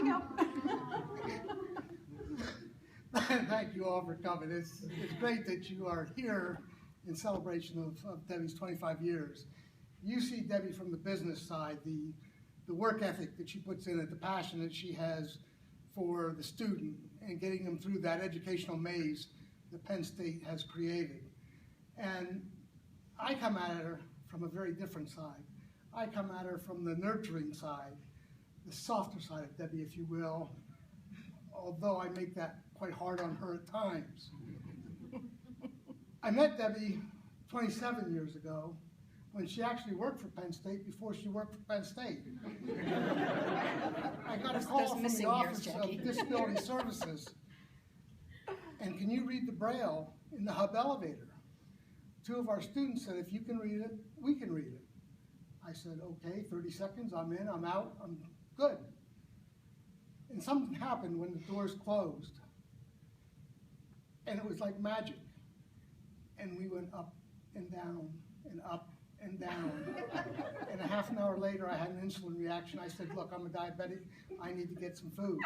go. Thank you all for coming. It's great that you are here in celebration of Debbie's 25 years. You see Debbie from the business side, the work ethic that she puts in it, the passion that she has for the student and getting them through that educational maze that Penn State has created. And I come at her from a very different side. I come at her from the nurturing side, the softer side of Debbie, if you will, although I make that quite hard on her at times. I met Debbie 27 years ago when she actually worked for Penn State before she worked for Penn State. I got a call from the Office of Disability Services, and can you read the Braille in the hub elevator? Two of our students said, if you can read it, we can read it. I said, okay, 30 seconds, I'm in, I'm out, I'm good. And something happened when the doors closed, and it was like magic. And we went up and down and up and down. And a half an hour later, I had an insulin reaction. I said, look, I'm a diabetic, I need to get some food.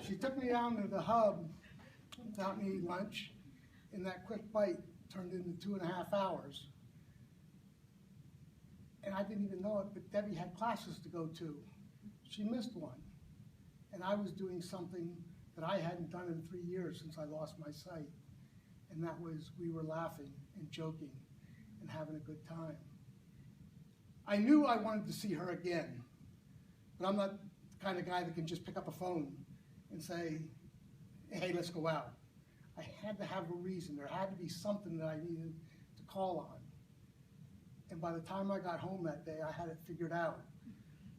She took me down to the hub without me eating lunch, and that quick bite turned into 2.5 hours. And I didn't even know it, but Debbie had classes to go to. She missed one. And I was doing something that I hadn't done in 3 years since I lost my sight. And that was, we were laughing and joking and having a good time. I knew I wanted to see her again, but I'm not the kind of guy that can just pick up a phone and say, hey, let's go out. I had to have a reason. There had to be something that I needed to call on. And by the time I got home that day, I had it figured out.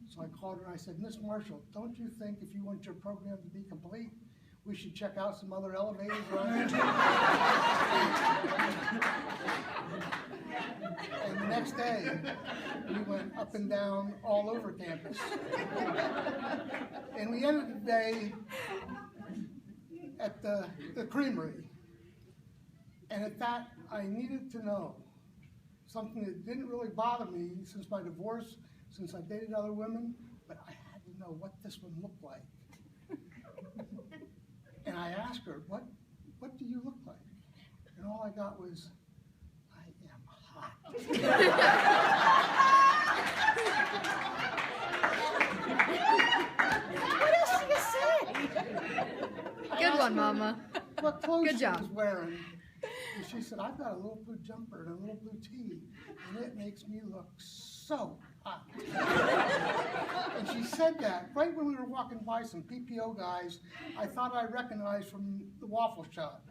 So I called her and I said, Miss Marshall, don't you think if you want your program to be complete, we should check out some other elevators around here? And the next day, we went up and down all over campus. And we ended the day at the creamery. And at that, I needed to know something that didn't really bother me since my divorce, since I dated other women, but I had to know what this one looked like. And I asked her, what do you look like? And all I got was, I am hot. What else do you say? Good one, Mama. What clothes Good job. she was wearing. And she said, I've got a little blue jumper and a little blue tee, and it makes me look so hot. And she said that right when we were walking by some PPO guys I thought I recognized from the waffle shop.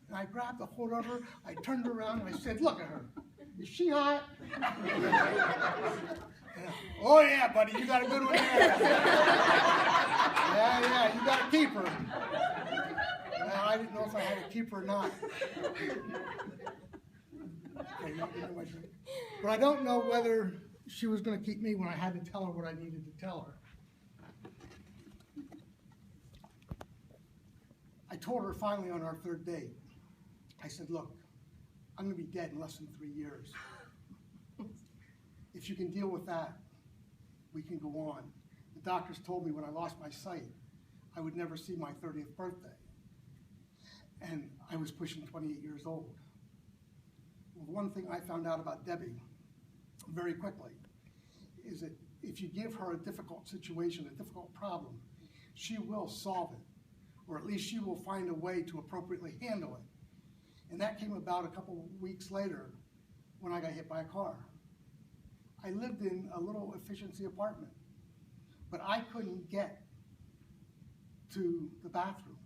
And I grabbed a hold of her, I turned around, and I said, look at her. Is she hot? Oh yeah, buddy, you got a good one there. Yeah, you got to keep her. Well, I didn't know if I had to keep her or not. But I don't know whether she was going to keep me when I had to tell her what I needed to tell her. I told her finally on our third date, I said, look, I'm going to be dead in less than 3 years. If you can deal with that, we can go on. The doctors told me when I lost my sight, I would never see my 30th birthday. And I was pushing 28 years old. Well, one thing I found out about Debbie very quickly is that if you give her a difficult situation, a difficult problem, she will solve it, or at least she will find a way to appropriately handle it. And that came about a couple of weeks later when I got hit by a car. I lived in a little efficiency apartment, but I couldn't get to the bathroom.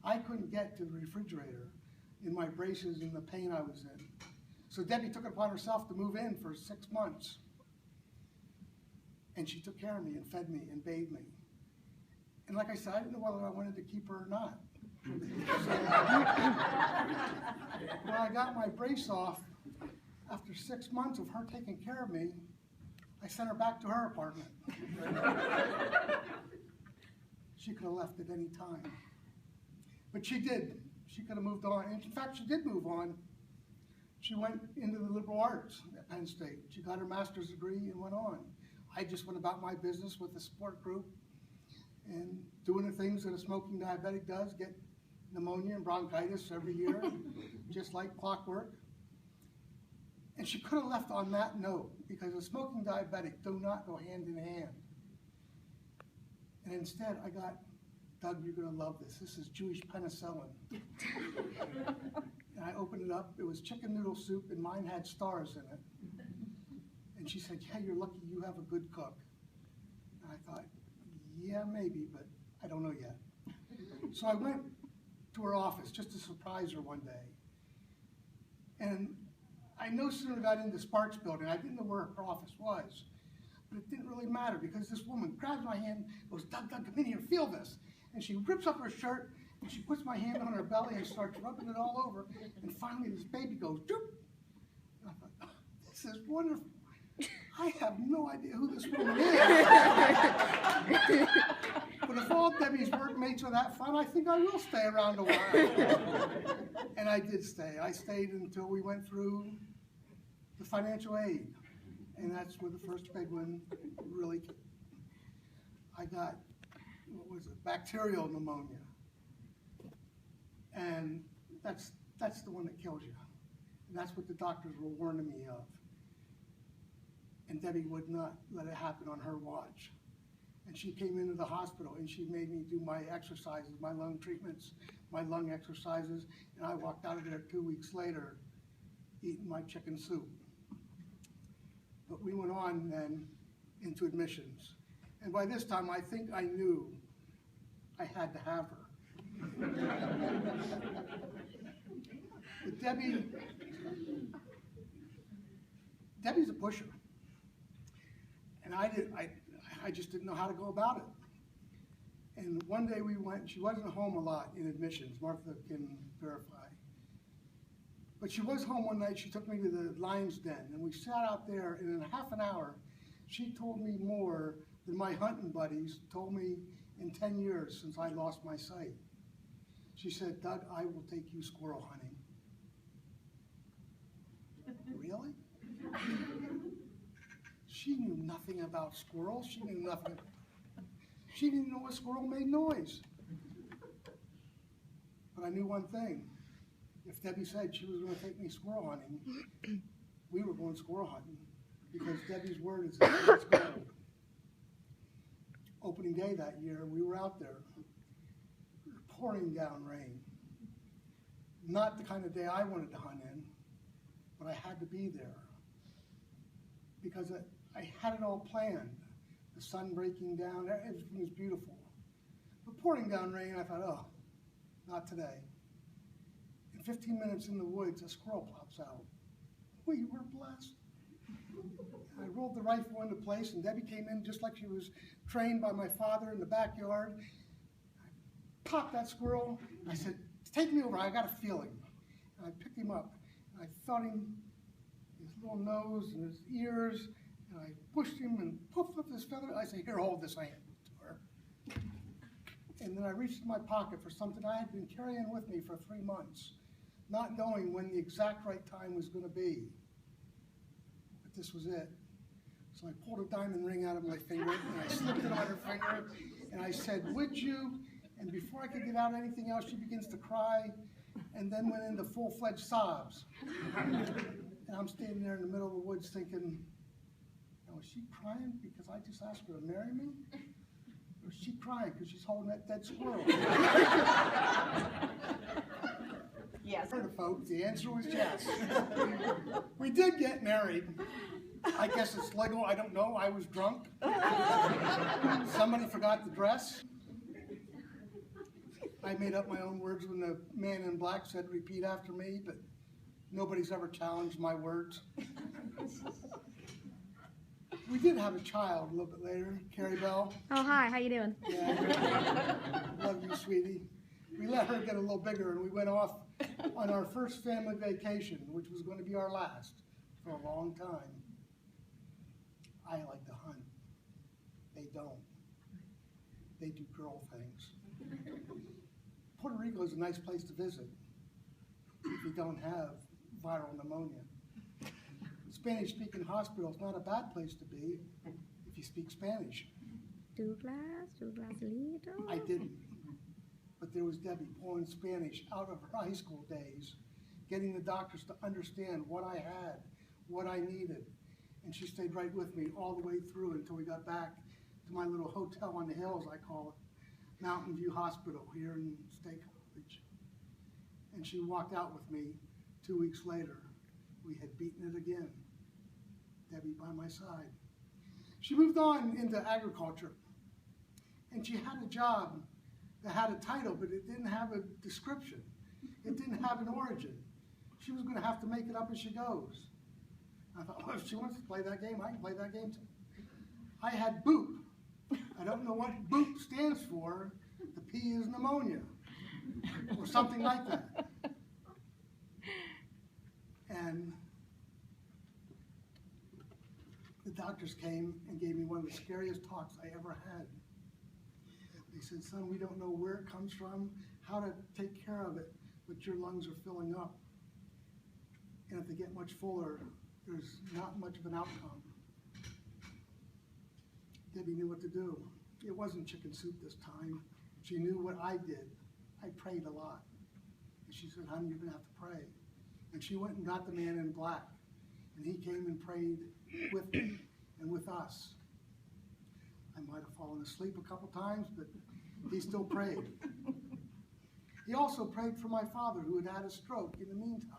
I couldn't get to the refrigerator in my braces and the pain I was in. So Debbie took it upon herself to move in for 6 months. And she took care of me and fed me and bathed me. And like I said, I didn't know whether I wanted to keep her or not. So, when I got my brace off, after 6 months of her taking care of me, I sent her back to her apartment. She could have left at any time. But she did. She could have moved on. And in fact, she did move on. She went into the liberal arts at Penn State. She got her master's degree and went on. I just went about my business with the support group. and doing the things that a smoking diabetic does, get pneumonia and bronchitis every year, just like clockwork. And she could have left on that note, because a smoking diabetic do not go hand in hand. And instead I got, Doug, you're gonna love this. This is Jewish penicillin. And I opened it up, it was chicken noodle soup, and mine had stars in it. And she said, yeah, you're lucky you have a good cook. And I thought, yeah, maybe, but I don't know yet. So I went to her office just to surprise her one day. And I no sooner got into Sparks building, I didn't know where her office was. But it didn't really matter, because this woman grabs my hand, goes, Doug, come in here, feel this. And she rips up her shirt, and she puts my hand on her belly and starts rubbing it all over. And finally this baby goes, doop. And I thought, oh, this is wonderful. I have no idea who this woman is. But if all Debbie's workmates are that fun, I think I will stay around a while. And I did stay. I stayed until we went through the financial aid. And that's where the first big one really came. I got, what was it, bacterial pneumonia. And that's the one that kills you. And that's what the doctors were warning me of. And Debbie would not let it happen on her watch. And she came into the hospital and she made me do my exercises, my lung treatments, my lung exercises, and I walked out of there 2 weeks later eating my chicken soup. But we went on then into admissions. And by this time, I think I knew I had to have her. But Debbie's a pusher. And I just didn't know how to go about it. And one day we went, she wasn't home a lot in admissions, Martha can verify. But she was home one night, she took me to the lion's den, and we sat out there, and in half an hour, she told me more than my hunting buddies told me in 10 years since I lost my sight. She said, Doug, I will take you squirrel hunting. Really? She knew nothing about squirrels. She knew nothing. She didn't know a squirrel made noise. But I knew one thing. If Debbie said she was going to take me squirrel hunting, we were going squirrel hunting, because Debbie's word is let's go. Opening day that year, we were out there, pouring down rain. Not the kind of day I wanted to hunt in, but I had to be there, because I had it all planned. The sun breaking down, everything was beautiful. But pouring down rain, I thought, oh, not today. And 15 minutes in the woods, a squirrel pops out. We were blessed. I rolled the rifle into place, and Debbie came in just like she was trained by my father in the backyard. I popped that squirrel. I said, take me over, I got a feeling. And I picked him up, and I felt him, his little nose and his ears, and I pushed him and puffed up his feather. I said, here, hold this, I handed it to her. And then I reached in my pocket for something I had been carrying with me for 3 months, not knowing when the exact right time was going to be. But this was it. So I pulled a diamond ring out of my finger, and I slipped it on her finger, and I said, would you? And before I could get out anything else, she begins to cry, and then went into full-fledged sobs. And I'm standing there in the middle of the woods thinking, now is she crying because I just asked her to marry me? Or is she crying because she's holding that dead squirrel? Yes. Folks, the answer was yes. We did get married. I guess it's legal, I don't know, I was drunk. Somebody forgot the dress. I made up my own words when the man in black said repeat after me, but nobody's ever challenged my words. We did have a child a little bit later, Carrie Bell. Oh, hi, how you doing? Yeah. Love you, sweetie. We let her get a little bigger, and we went off on our first family vacation, which was going to be our last for a long time. I like to hunt. They don't. They do girl things. Puerto Rico is a nice place to visit if you don't have viral pneumonia. Spanish-speaking hospital is not a bad place to be if you speak Spanish. Douglas Little. I didn't. But there was Debbie pulling Spanish out of her high school days, getting the doctors to understand what I had, what I needed. And she stayed right with me all the way through until we got back to my little hotel on the hills, I call it, Mountain View Hospital here in State College. And she walked out with me 2 weeks later. We had beaten it again. Debbie by my side. She moved on into agriculture, and she had a job that had a title, but it didn't have a description. It didn't have an origin. She was going to have to make it up as she goes. I thought, well, if she wants to play that game, I can play that game too. I had BOOP. I don't know what BOOP stands for. The P is pneumonia, or something like that. And the doctors came and gave me one of the scariest talks I ever had. They said, son, we don't know where it comes from, how to take care of it, but your lungs are filling up. And if they get much fuller, there's not much of an outcome. Debbie knew what to do. It wasn't chicken soup this time. She knew what I did. I prayed a lot. And she said, honey, you're going to have to pray. And she went and got the man in black. And he came and prayed with me and with us. I might have fallen asleep a couple times, but he still prayed. He also prayed for my father, who had had a stroke in the meantime.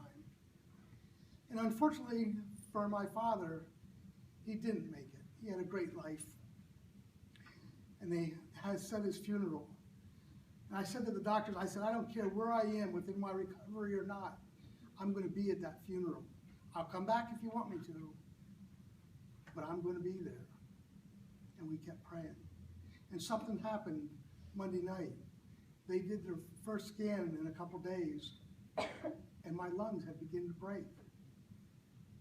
And unfortunately for my father, he didn't make it. He had a great life. And they had said his funeral. And I said to the doctors, I said, I don't care where I am within my recovery or not, I'm going to be at that funeral. I'll come back if you want me to, but I'm going to be there. And we kept praying. And something happened Monday night. They did their first scan in a couple days, and my lungs had begun to break.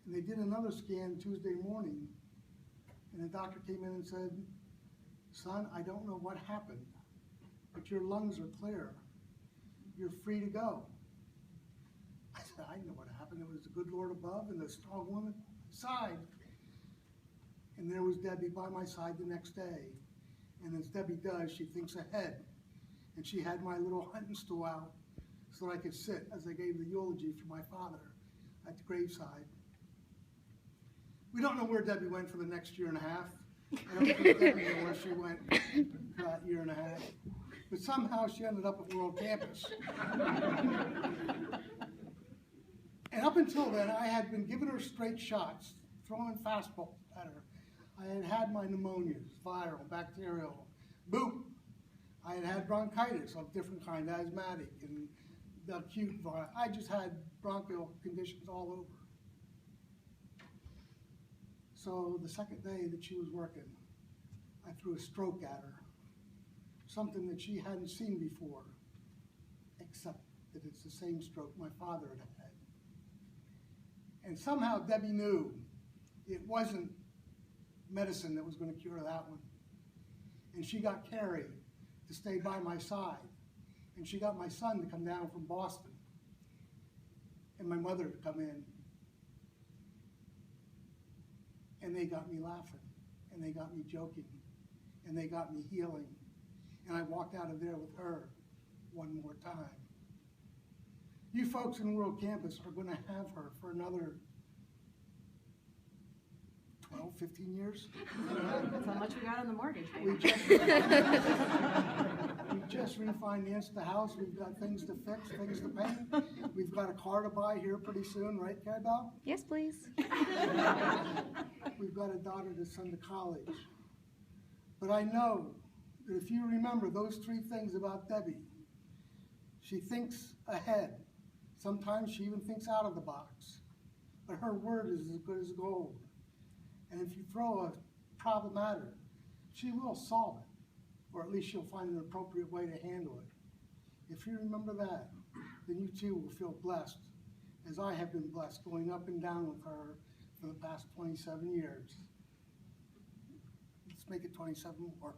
And they did another scan Tuesday morning, and the doctor came in and said, son, I don't know what happened, but your lungs are clear. You're free to go. I said, I know what happened. It was the good Lord above and the strong woman beside. And there was Debbie by my side the next day. And as Debbie does, she thinks ahead. And she had my little hunting stool out so that I could sit as I gave the eulogy for my father at the graveside. We don't know where Debbie went for the next year and a half. I don't think Debbie knew where she went for that year and a half. But somehow she ended up at World Campus. And up until then, I had been giving her straight shots, throwing fastballs at her. I had had my pneumonias, viral, bacterial, BOOP. I had had bronchitis of different kind, asthmatic, and the acute viral. I just had bronchial conditions all over. So the second day that she was working, I threw a stroke at her, something that she hadn't seen before, except that it's the same stroke my father had had. And somehow Debbie knew it wasn't medicine that was going to cure that one. And she got Carrie to stay by my side. And she got my son to come down from Boston. And my mother to come in. And they got me laughing. And they got me joking. And they got me healing. And I walked out of there with her one more time. You folks in World Campus are going to have her for another 12, 15 years. That's how much we got on the mortgage. We just refinanced the house. We've got things to fix, things to paint. We've got a car to buy here pretty soon, right, Carrie Bell? Yes, please. We've got a daughter to send to college. But I know that if you remember those three things about Debbie, she thinks ahead. Sometimes she even thinks out of the box. But her word is as good as gold. And if you throw a problem at her, she will solve it. Or at least she'll find an appropriate way to handle it. If you remember that, then you too will feel blessed, as I have been blessed going up and down with her for the past 27 years. Let's make it 27 more.